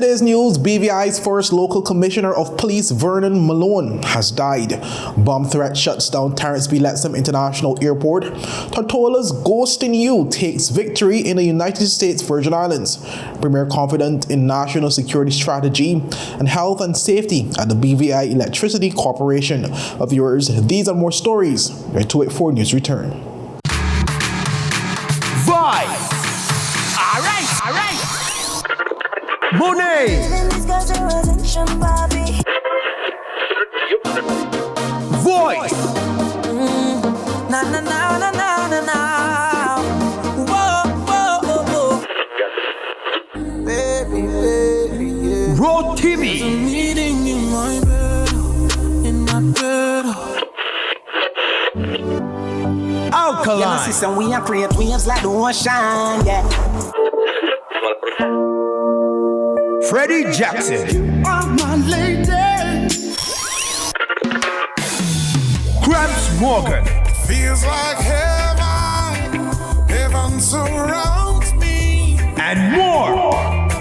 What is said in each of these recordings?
today's news, BVI's first local commissioner of police, Vernon Malone, has died. Bomb threat shuts down Terrence B. LETTSOME International Airport. TORTOLA'S Ghosting You takes victory in the United States Virgin Islands. Premier confident in national security strategy and health and safety at the BVI Electricity Corporation. Viewers, these and more stories. Your 284 News return. Vibe! Alright! Monet! Voice! Raw TV! Alkaline! Some we are create waves like the ocean, yeah. Freddie Jackson. Oh, my lady. Gramps Morgan. Feels like heaven surrounds me. And more.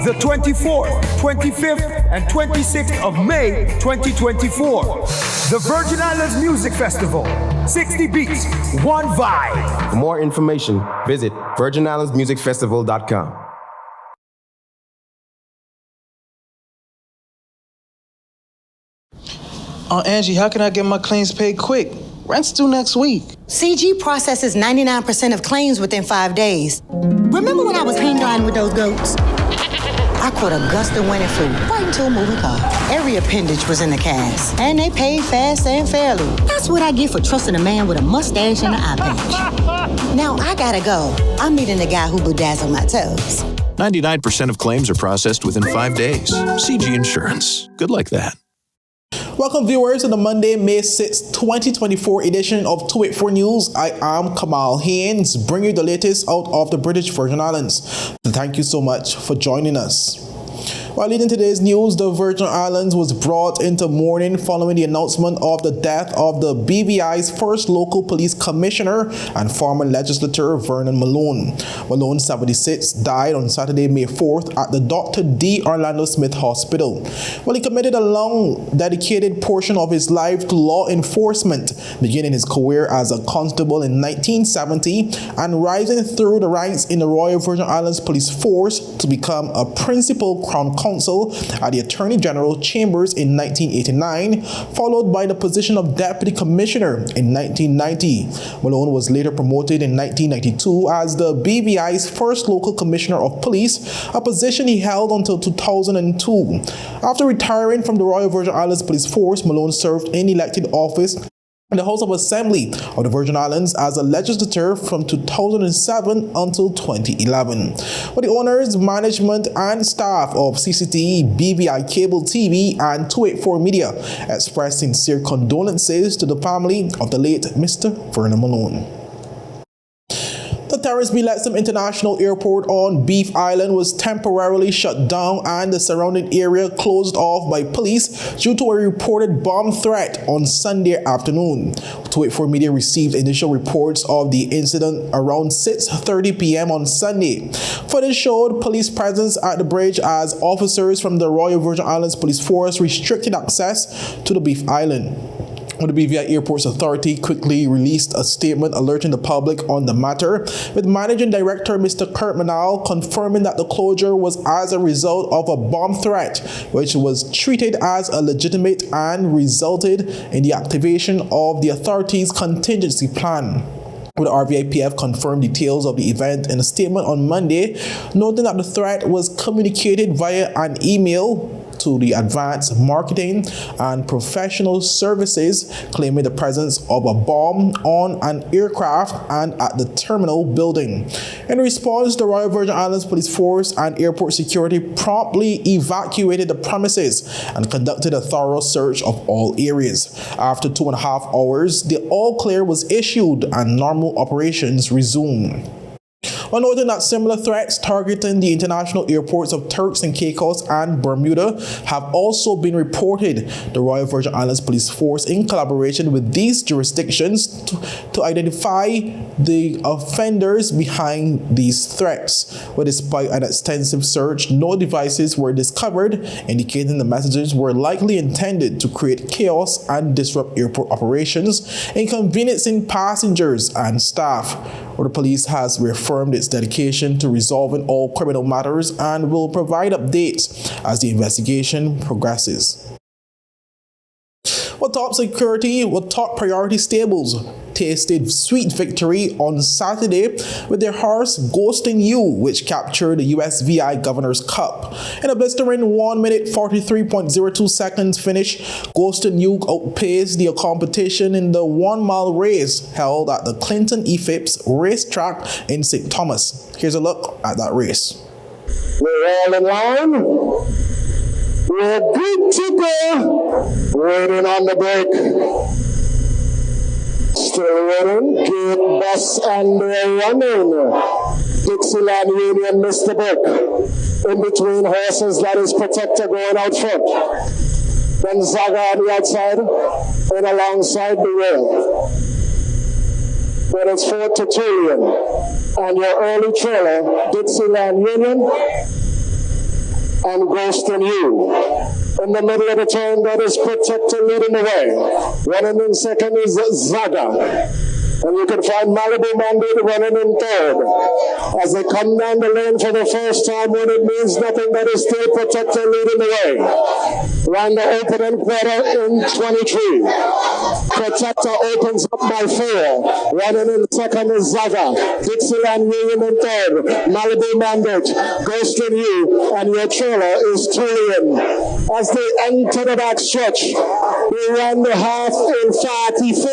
The 24th, 25th, and 26th of May 2024. The Virgin Islands Music Festival. 60 beats, one vibe. For more information, visit virginislandsmusicfestival.com. Angie, how can I get my claims paid quick? Rent's due next week. CG processes 99% of claims within 5 days. Remember when I was hang gliding with those goats? I caught a gust of winter flu right into a moving car. Every appendage was in the cast, and they paid fast and fairly. That's what I get for trusting a man with a mustache and an eye patch. Now I gotta go. I'm meeting the guy who bedazzled my toes. 99% of claims are processed within 5 days. CG Insurance. Good like that. Welcome viewers to the Monday, May 6, 2024 edition of 284 News. I am Kamal Haynes, bringing you the latest out of the British Virgin Islands. Thank you so much for joining us. While leading today's news, the Virgin Islands was brought into mourning following the announcement of the death of the BVI's first local police commissioner and former legislator Vernon Malone. Malone, 76, died on Saturday, May 4th at the Dr. D. Orlando Smith Hospital. Well, he committed a long, dedicated portion of his life to law enforcement, beginning his career as a constable in 1970 and rising through the ranks in the Royal Virgin Islands Police Force to become a principal Crown Counsel at the Attorney General Chambers in 1989, followed by the position of Deputy Commissioner in 1990. Malone was later promoted in 1992 as the BVI's first local Commissioner of Police, a position he held until 2002. After retiring from the Royal Virgin Islands Police Force, Malone served in elected office in the House of Assembly of the Virgin Islands as a legislator from 2007 until 2011. But the owners, management, and staff of CCTV, BVI Cable TV, and 284 Media expressed sincere condolences to the family of the late Mr. Vernon Malone. The Terrence B. LETTSOME International Airport on Beef Island was temporarily shut down and the surrounding area closed off by police due to a reported bomb threat on Sunday afternoon. 284 Media received initial reports of the incident around 6:30 p.m. on Sunday. Footage showed police presence at the bridge as officers from the Royal Virgin Islands Police Force restricted access to the Beef Island. The BVI Airports Authority quickly released a statement alerting the public on the matter, with Managing Director Mr. Kurt Manal confirming that the closure was as a result of a bomb threat, which was treated as a legitimate and resulted in the activation of the authority's contingency plan. The RVIPF confirmed details of the event in a statement on Monday, noting that the threat was communicated via an email to the Advanced Marketing and Professional Services, claiming the presence of a bomb on an aircraft and at the terminal building. In response, the Royal Virgin Islands Police Force and Airport Security promptly evacuated the premises and conducted a thorough search of all areas. After 2.5 hours, the all clear was issued and normal operations resumed. While noting that similar threats targeting the international airports of Turks and Caicos and Bermuda have also been reported, the Royal Virgin Islands Police Force, in collaboration with these jurisdictions, to identify the offenders behind these threats. But despite an extensive search, no devices were discovered, indicating the messages were likely intended to create chaos and disrupt airport operations, inconveniencing passengers and staff. Where the police has reaffirmed its dedication to resolving all criminal matters and will provide updates as the investigation progresses. Top security with top priority stables tasted sweet victory on Saturday with their horse Ghosting You, which captured the USVI Governor's Cup. In a blistering 1 minute 43.02 seconds finish, Ghosting You outpaced the competition in the 1 mile race held at the Clinton E-Phipps racetrack in St. Thomas. Here's a look at that race. We're all in line. We're good to go. Waiting on the break. Still waiting. Gate, bus, and they're running. Dixieland Union missed the break. In between horses, that is Protector going out front. Then Zaga on the outside. And alongside the rail. But it's Fort Tertullian. And your early trailer, Dixieland Union. And Ghosting You. In the middle of the turn, that is Protector leading the way. Running in second is Zaga. And you can find Malibu Mandate running in third. As they come down the lane for the first time, when it means nothing, that is still Protector leading the way. Round the opening quarter in 23. Protector opens up by 4. Running in second is Zaga. Dixieland Union in third. Malibu Mandate, Ghosting You, and your trailer is Tullian. As they enter the back stretch, they run the half in 44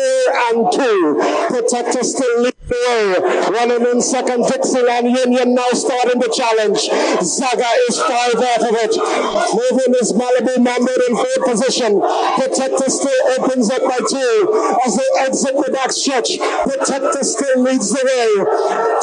and 2. Protector still leading the way. Running in second, Dixieland Union now starting the challenge. Zaga is 5 off of it. Moving is Malibu Mandate in 3rd position. Protector still opens up by 2. As they exit the back stretch, Protector still leads the way.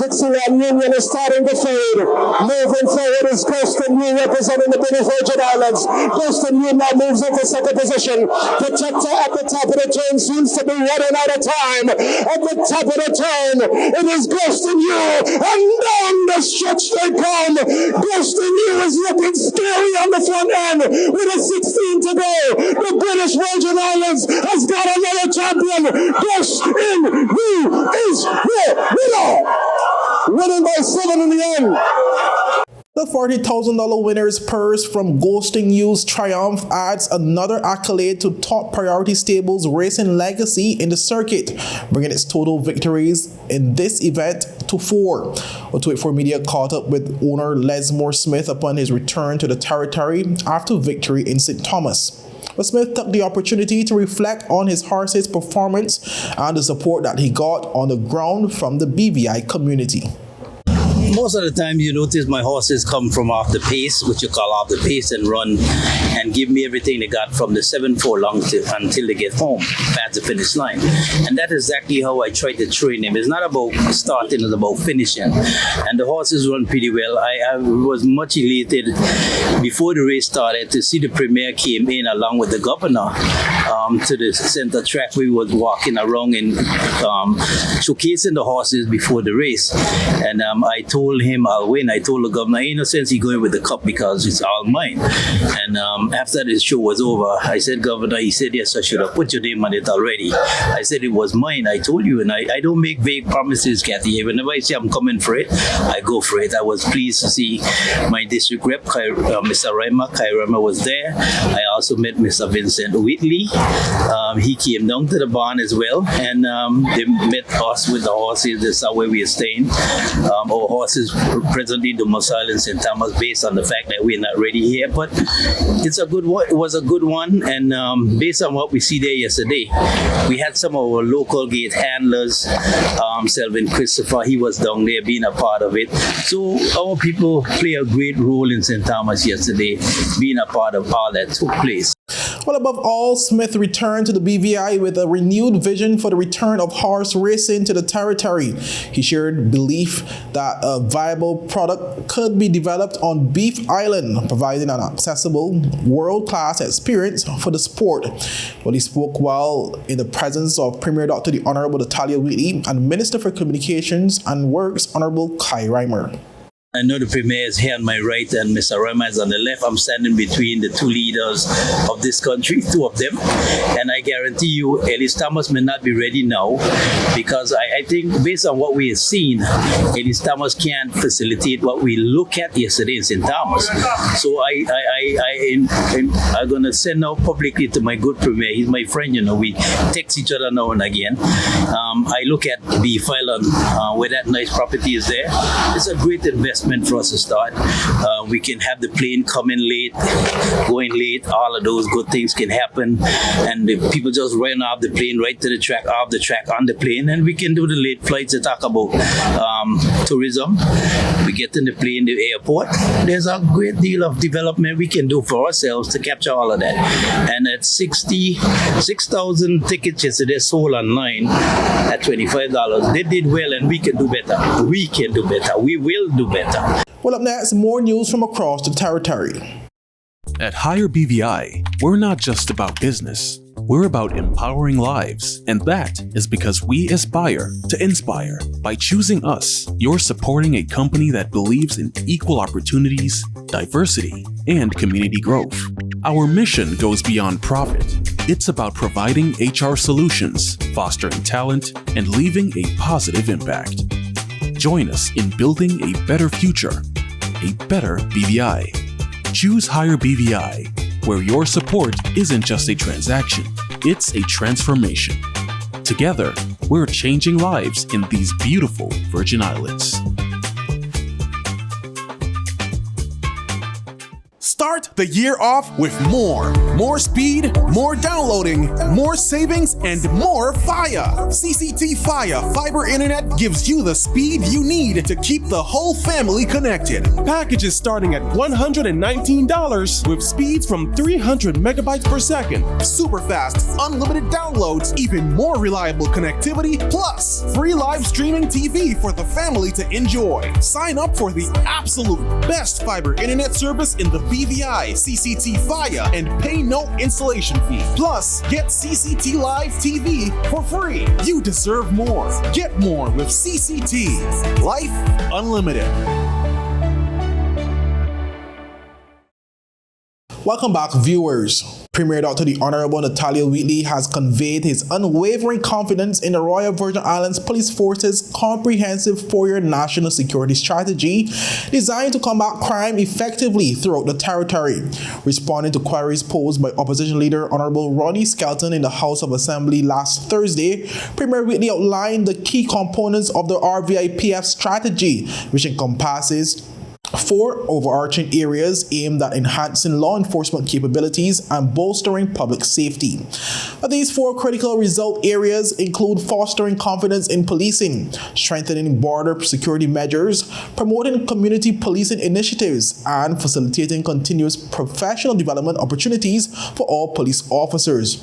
Dixieland Union is starting to fade. Moving forward is Ghosting You representing the British Virgin Islands. Ghosting You now moves into 2nd position. Protector at the top of the turn seems to be running out of time. At the top of the turn, it is Ghosting You, and down the stretch they come. Ghosting You is looking scary on the front end with a 16 to go. The British Virgin Islands has got another champion. Ghosting You is your winner. Winning by 7 in the end. The $40,000 winner's purse from Ghosting You's triumph adds another accolade to top priority stables racing legacy in the circuit, bringing its total victories in this event to 4. 284 Media caught up with owner Lesmore Smith upon his return to the territory after victory in St. Thomas. But Smith took the opportunity to reflect on his horse's performance and the support that he got on the ground from the BVI community. Most of the time you notice my horses come from off the pace, which you call off the pace, and run and give me everything they got from the 7 furlong until they get home past the finish line. And that's exactly how I try to train them. It's not about starting, it's about finishing. And the horses run pretty well. I was much elated before the race started to see the Premier came in along with the governor to the center track. We was walking around and showcasing the horses before the race. And I told him I'll win. I told the governor, ain't no sense he going with the cup because it's all mine. And after the show was over, I said, Governor, he said, yes, I should have put your name on it already. I said, it was mine. I told you, and I don't make vague promises, Kathy. Whenever I say I'm coming for it, I go for it. I was pleased to see my district rep, Mr. Kai Rema was there. I also met Mr. Vincent Whitley. He came down to the barn as well, and they met us with the horses. That's where we are staying. Our horses presently domiciled in St. Thomas based on the fact that we're not ready here, but it's a good one. It was a good one, and based on what we see there yesterday, we had some of our local gate handlers, Selvin Christopher, he was down there being a part of it. So our people play a great role in St. Thomas yesterday, being a part of all that took place. Well, above all, Smith returned to the BVI with a renewed vision for the return of horse racing to the territory. He shared belief that a viable product could be developed on Beef Island, providing an accessible, world-class experience for the sport. Well, he spoke while in the presence of Premier Dr. the Honorable Natalia Wheatley and Minister for Communications and Works, Honorable Kai Reimer. I know the Premier is here on my right and Mr. Reimer is on the left. I'm standing between the two leaders of this country, two of them. And I guarantee you, Ellis Thomas may not be ready now because I think based on what we have seen, Ellis Thomas can't facilitate what we look at yesterday in St. Thomas. So I'm going to send out publicly to my good Premier. He's my friend, you know, we text each other now and again. I look at the file on where that nice property is there. It's a great investment for us to start. We can have the plane come in late, going late, all of those good things can happen. And the people just run off the plane right to the track, off the track, on the plane, and we can do the late flights to talk about tourism. We get in the plane, the airport. There's a great deal of development we can do for ourselves to capture all of that. And at 6,000 tickets yesterday sold online at $25. They did well, and we can do better. We can do better. We will do better. Well, up next, more news from across the territory. At Higher BVI, we're not just about business. We're about empowering lives, and that is because we aspire to inspire. By choosing us, you're supporting a company that believes in equal opportunities, diversity, and community growth. Our mission goes beyond profit. It's about providing HR solutions, fostering talent, and leaving a positive impact. Join us in building a better future, a better BVI. Choose Higher BVI, where your support isn't just a transaction, it's a transformation. Together, we're changing lives in these beautiful Virgin Islands. Start the year off with more. More speed, more downloading, more savings, and more fire. CCT Fire Fiber Internet gives you the speed you need to keep the whole family connected. Packages starting at $119 with speeds from 300 megabytes per second, super fast, unlimited downloads, even more reliable connectivity, plus free live streaming TV for the family to enjoy. Sign up for the absolute best fiber internet service in the BVI CCT Fire and pay no installation fee. Plus, get CCT Live TV for free. You deserve more. Get more with CCT. Life Unlimited. Welcome back, viewers. Premier Dr. the Honorable Natalia Wheatley has conveyed his unwavering confidence in the Royal Virgin Islands Police Force's comprehensive 4-year national security strategy designed to combat crime effectively throughout the territory. Responding to queries posed by Opposition Leader Honorable Ronnie Skelton in the House of Assembly last Thursday, Premier Wheatley outlined the key components of the RVIPF strategy, which encompasses 4 overarching areas aimed at enhancing law enforcement capabilities and bolstering public safety. These 4 critical result areas include fostering confidence in policing, strengthening border security measures, promoting community policing initiatives, and facilitating continuous professional development opportunities for all police officers.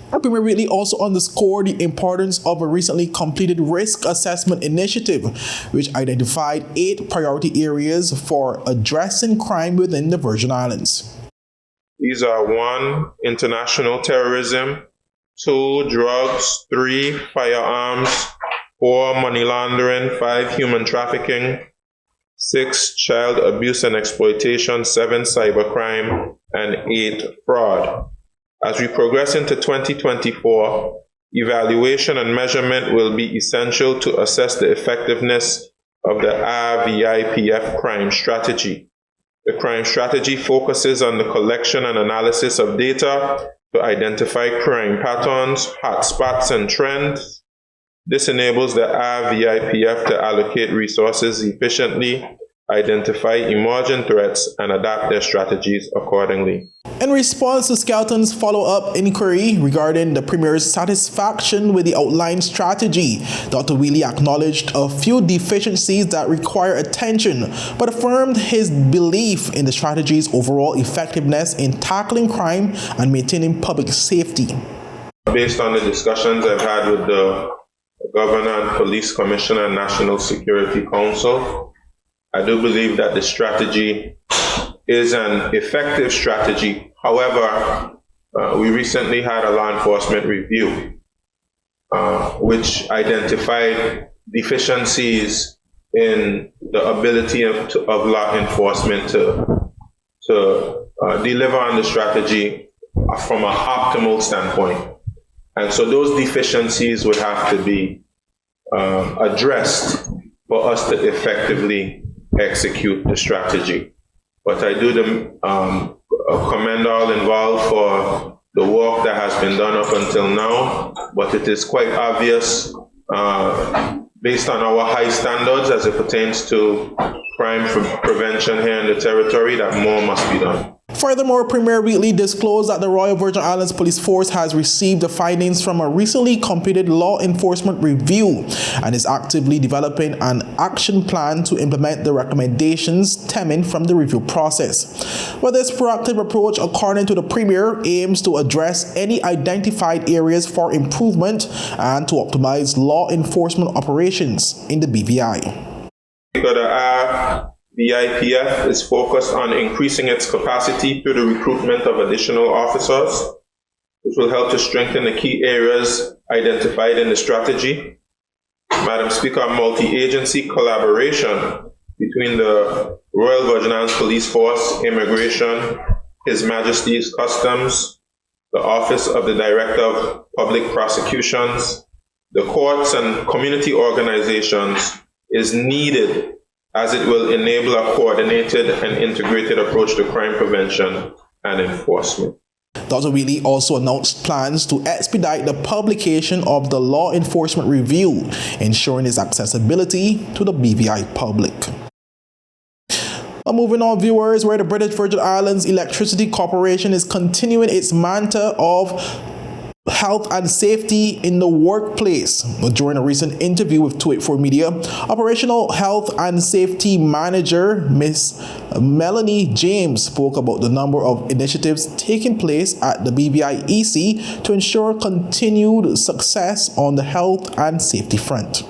Premier Wheatley also underscored the importance of a recently completed risk assessment initiative, which identified 8 priority areas for addressing crime within the Virgin Islands. These are 1, international terrorism, 2, drugs, 3, firearms, 4, money laundering, 5, human trafficking, 6, child abuse and exploitation, 7, cybercrime, and 8, fraud. As we progress into 2024, evaluation and measurement will be essential to assess the effectiveness of the RVIPF crime strategy. The crime strategy focuses on the collection and analysis of data to identify crime patterns, hotspots, and trends. This enables the RVIPF to allocate resources efficiently identify emerging threats, and adapt their strategies accordingly. In response to Skelton's follow-up inquiry regarding the Premier's satisfaction with the outlined strategy, Dr. Wheely acknowledged a few deficiencies that require attention, but affirmed his belief in the strategy's overall effectiveness in tackling crime and maintaining public safety. Based on the discussions I've had with the Governor and Police Commissioner and National Security Council, I do believe that the strategy is an effective strategy. However, we recently had a law enforcement review, which identified deficiencies in the ability of law enforcement to deliver on the strategy from an optimal standpoint. And so those deficiencies would have to be addressed for us to effectively execute the strategy. But I do commend all involved for the work that has been done up until now. But it is quite obvious, based on our high standards as it pertains to crime prevention here in the territory, that more must be done. Furthermore, Premier Wheely disclosed that the Royal Virgin Islands Police Force has received the findings from a recently completed law enforcement review and is actively developing an action plan to implement the recommendations stemming from the review process. But this proactive approach, according to the Premier, aims to address any identified areas for improvement and to optimize law enforcement operations in the BVI. BIPF is focused on increasing its capacity through the recruitment of additional officers, which will help to strengthen the key areas identified in the strategy. Madam Speaker, multi-agency collaboration between the Royal Virgin Islands Police Force, Immigration, His Majesty's Customs, the Office of the Director of Public Prosecutions, the courts and community organizations is needed, as it will enable a coordinated and integrated approach to crime prevention and enforcement. Dr. Wheely also announced plans to expedite the publication of the Law Enforcement Review, ensuring its accessibility to the BVI public. Moving on, viewers, where the British Virgin Islands Electricity Corporation is continuing its mantra of health and safety in the workplace. During a recent interview with 284 Media, Operational Health and Safety Manager Miss Melanie James spoke about the number of initiatives taking place at the BVIEC to ensure continued success on the health and safety front.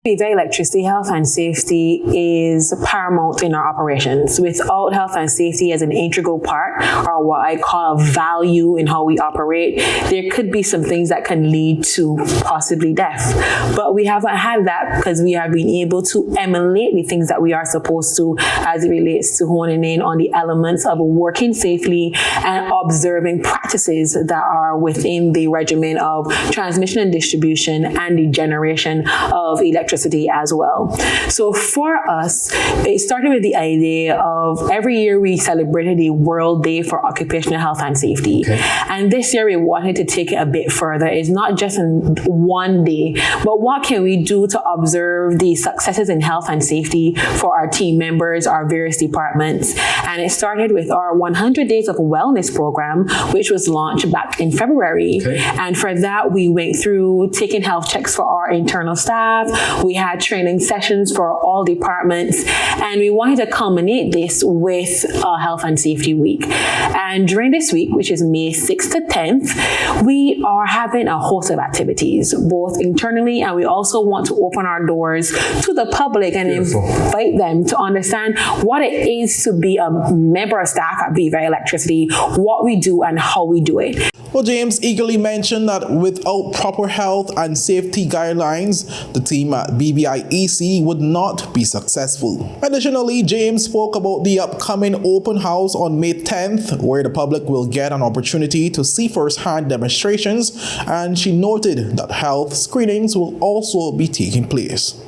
BVI electricity, health and safety is paramount in our operations. Without health and safety as an integral part, or what I call a value in how we operate, there could be some things that can lead to possibly death. But we haven't had that because we have been able to emulate the things that we are supposed to as it relates to honing in on the elements of working safely and observing practices that are within the regimen of transmission and distribution and the generation of electricity as well. So for us, it started with the idea of every year we celebrated the World Day for Occupational Health and Safety. Okay. And this year we wanted to take it a bit further. It's not just in one day, but what can we do to observe the successes in health and safety for our team members, our various departments. And it started with our 100 Days of Wellness program, which was launched back in February. Okay. And for that, we went through taking health checks for our internal staff. We had training sessions for all departments, and we wanted to culminate this with a Health and Safety Week. And during this week, which is May 6th to 10th, we are having a host of activities, both internally, and we also want to open our doors to the public and invite them to understand what it is to be a member of staff at BVI Electricity, what we do and how we do it. Well, James eagerly mentioned that without proper health and safety guidelines, the team at BVIEC would not be successful. Additionally, James spoke about the upcoming open house on May 10th, where the public will get an opportunity to see first-hand demonstrations, and she noted that health screenings will also be taking place.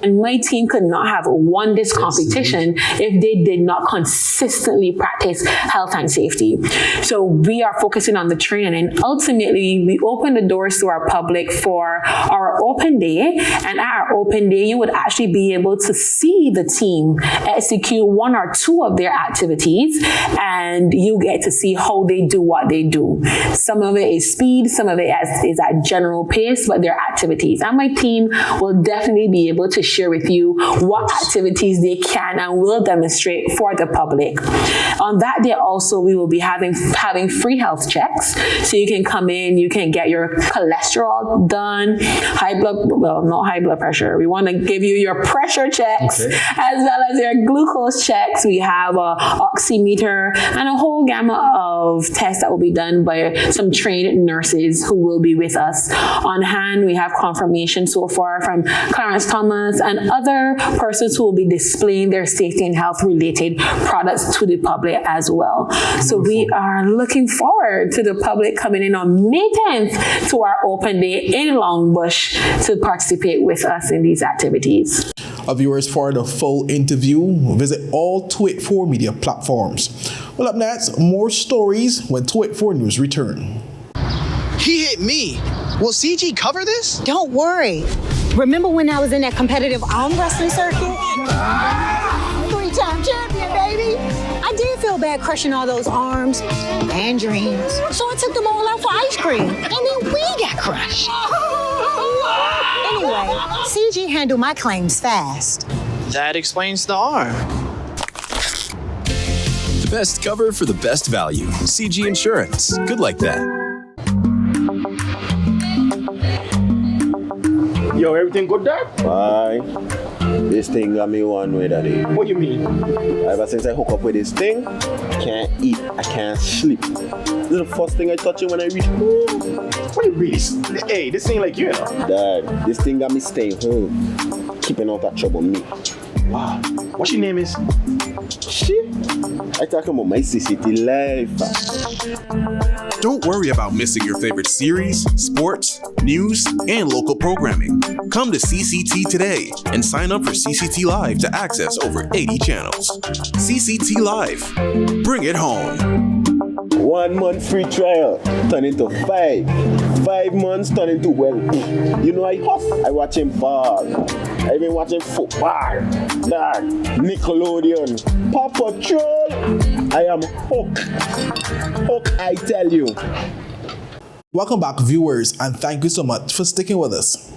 And my team could not have won this competition if they did not consistently practice health and safety. So we are focusing on the training, and ultimately we open the doors to our public for our open day. And at our open day, you would actually be able to see the team execute one or two of their activities, and you get to see how they do what they do. Some of it is speed, some of it is at general pace, but they're activities. And my team will definitely be able to share with you what activities they can and will demonstrate for the public. On that day also, we will be having free health checks. So you can come in, you can get your cholesterol done, not high blood pressure. We want to give you your pressure checks, as well as your glucose checks. We have a oximeter and a whole gamut of tests that will be done by some trained nurses who will be with us. On hand, we have confirmation so far from Clarence Thomas and other persons who will be displaying their safety and health related products to the public as well. So we are looking forward to the public coming in on May 10th to our open day in Longbush to participate with us in these activities. Viewers, for the full interview, visit all 284 media platforms. Well, up next, more stories when 284 News return. He hit me. Will CG cover this? Don't worry. Remember when I was in that competitive arm wrestling circuit? 3-time champion, baby. I did feel bad crushing all those arms and dreams. So I took them all out for ice cream. And then we got crushed. Anyway, CG handled my claims fast. That explains the arm. The best cover for the best value. CG Insurance. Good like that. Yo, everything good, Dad? Bye. This thing got me one way, Daddy. What you mean? Ever since I hook up with this thing, I can't eat, I can't sleep. This is the first thing I touch it when I reach home. What you really? Hey, this ain't like you, you know? Dad, this thing got me staying home, keeping out of trouble me. Wow. What your name is? Shit. I talking about my CCT life. Don't worry about missing your favorite series, sports, news, and local programming. Come to CCT today and sign up for CCT Live to access over 80 channels. CCT Live. Bring it home. 1 month free trial turn into 5. 5 months turn into, well, you know, I watching ball. I've been watching football. Dad, Nickelodeon, Paw Patrol. I am hooked. Hooked, I tell you. Welcome back, viewers, and thank you so much for sticking with us.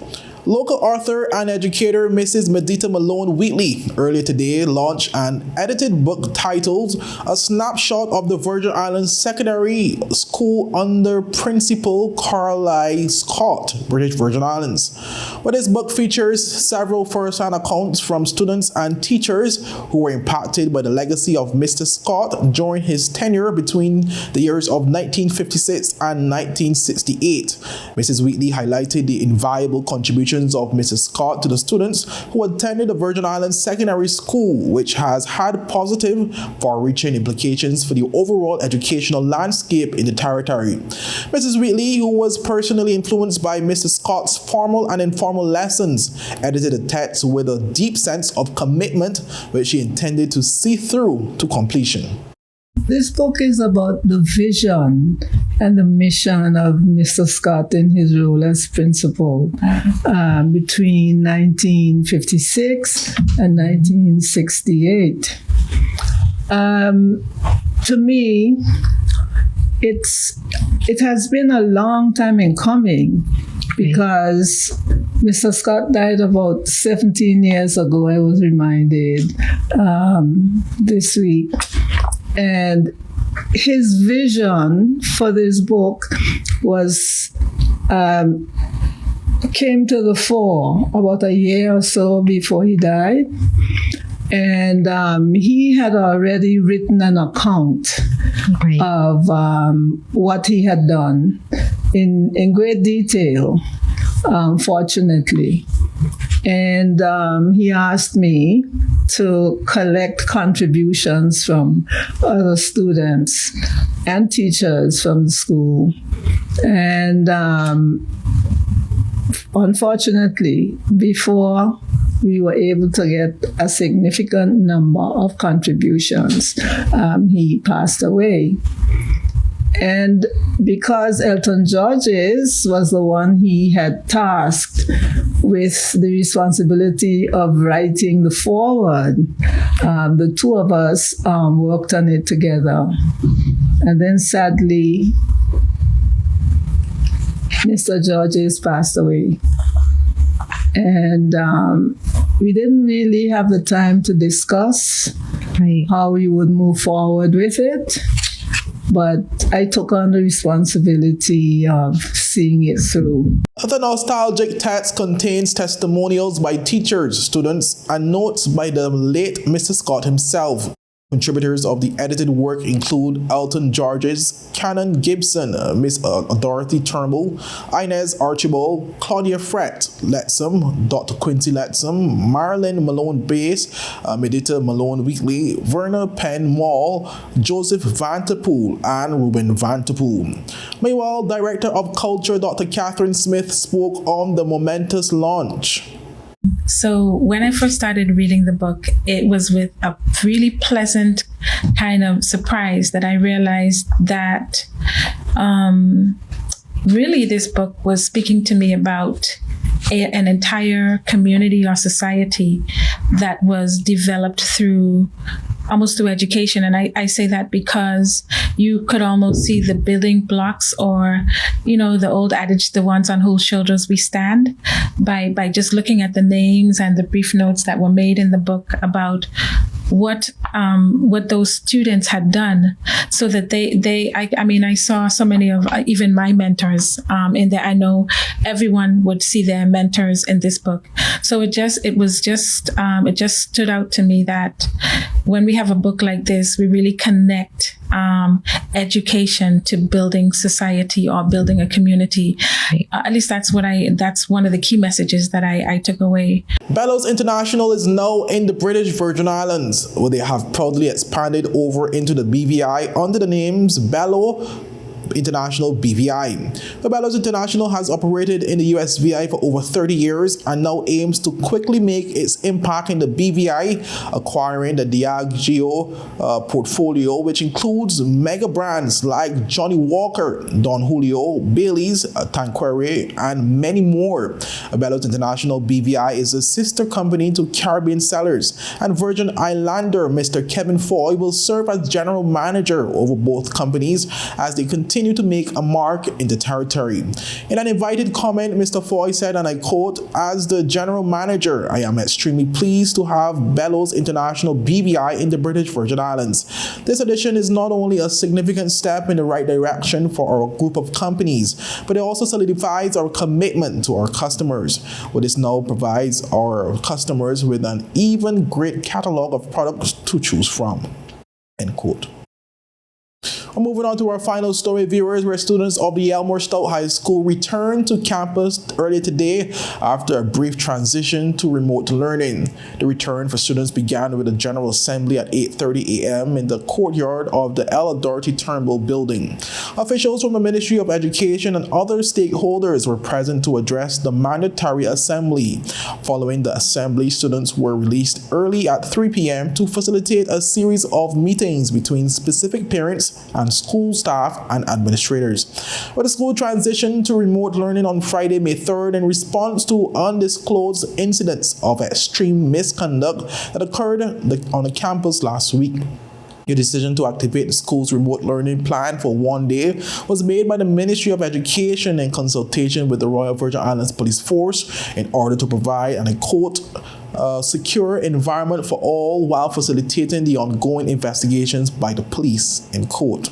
Local author and educator Mrs. Medita Malone Wheatley earlier today launched an edited book titled A Snapshot of the Virgin Islands Secondary School under Principal Carlisle Scott, British Virgin Islands. Well, this book features several first-hand accounts from students and teachers who were impacted by the legacy of Mr. Scott during his tenure between the years of 1956 and 1968. Mrs. Wheatley highlighted the invaluable contributions of Mrs. Scott to the students who attended the Virgin Islands Secondary School, which has had positive, far-reaching implications for the overall educational landscape in the territory. Mrs. Wheatley, who was personally influenced by Mr. Scott's formal and informal lessons, edited a text with a deep sense of commitment which she intended to see through to completion. This book is about the vision and the mission of Mr. Scott in his role as principal between 1956 and 1968. To me, it has been a long time in coming because Mr. Scott died about 17 years ago, I was reminded this week. And his vision for this book was came to the fore about a year or so before he died. And he had already written an account of what he had done in great detail, fortunately. And he asked me to collect contributions from other students and teachers from the school. And unfortunately, before we were able to get a significant number of contributions. He passed away. And because Elton Georges was the one he had tasked with the responsibility of writing the foreword, the two of us worked on it together. And then sadly, Mr. Georges passed away. And we didn't really have the time to discuss how we would move forward with it. But I took on the responsibility of seeing it through. The nostalgic text contains testimonials by teachers, students, and notes by the late Mr. Scott himself. Contributors of the edited work include Elton Georges, Canon Gibson, Miss Dorothy Turnbull, Inez Archibald, Claudia Frett, Letsome, Dr. Quincy Letsome, Marilyn Malone Bass, Medita Malone Weekly, Werner Penn Mall, Joseph Vanterpool, and Ruben Vanterpool. Meanwhile, Director of Culture Dr. Catherine Smith spoke on the momentous launch. So when I first started reading the book, it was with a really pleasant kind of surprise that I realized that really this book was speaking to me about an entire community or society that was developed almost through education. And I say that because you could almost see the building blocks, or, the old adage, the ones on whose shoulders we stand, by just looking at the names and the brief notes that were made in the book about what those students had done, so that I saw so many of even my mentors in there. I know everyone would see their mentors in this book. So it just stood out to me that when we have a book like this, we really connect education to building society or building a community. At least that's one of the key messages that I took away. Bellows International is now in the British Virgin Islands, where they have proudly expanded over into the BVI under the names Bellows International BVI. The Bellows International has operated in the USVI for over 30 years and now aims to quickly make its impact in the BVI, acquiring the Diageo portfolio, which includes mega brands like Johnny Walker, Don Julio, Bailey's, Tanqueray, and many more. Bellows International BVI is a sister company to Caribbean Cellars, and Virgin Islander Mr. Kevin Foy will serve as general manager over both companies as they continue to make a mark in the territory. In an invited comment, Mr. Foy said, and I quote, "As the general manager, I am extremely pleased to have Bellows International BVI in the British Virgin Islands. This addition is not only a significant step in the right direction for our group of companies, but it also solidifies our commitment to our customers. What this now provides our customers with an even great catalog of products to choose from." End quote. Moving on to our final story, viewers, where students of the Elmore Stout High School returned to campus earlier today after a brief transition to remote learning. The return for students began with a general assembly at 8:30 a.m. in the courtyard of the Ella Dorothy Turnbull building. Officials from the Ministry of Education and other stakeholders were present to address the mandatory assembly. Following the assembly, students were released early at 3 p.m. to facilitate a series of meetings between specific parents and school staff and administrators. But the school transitioned to remote learning on Friday, May 3rd in response to undisclosed incidents of extreme misconduct that occurred on the campus last week. The decision to activate the school's remote learning plan for one day was made by the Ministry of Education in consultation with the Royal Virgin Islands Police Force in order to provide, and I quote, secure environment for all while facilitating the ongoing investigations by the police, end quote.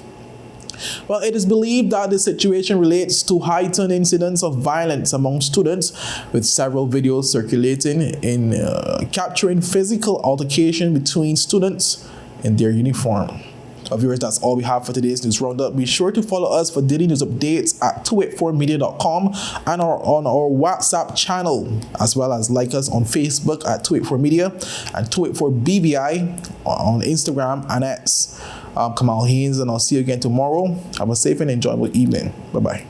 Well, it is believed that the situation relates to heightened incidents of violence among students, with several videos circulating in capturing physical altercation between students in their uniform. Viewers, that's all we have for today's news roundup. Be sure to follow us for daily news updates at 284media.com and on our WhatsApp channel, as well as like us on Facebook at 284media and 284BVI on Instagram and X. Kamal Haynes, and I'll see you again tomorrow. Have a safe and enjoyable evening. Bye-bye.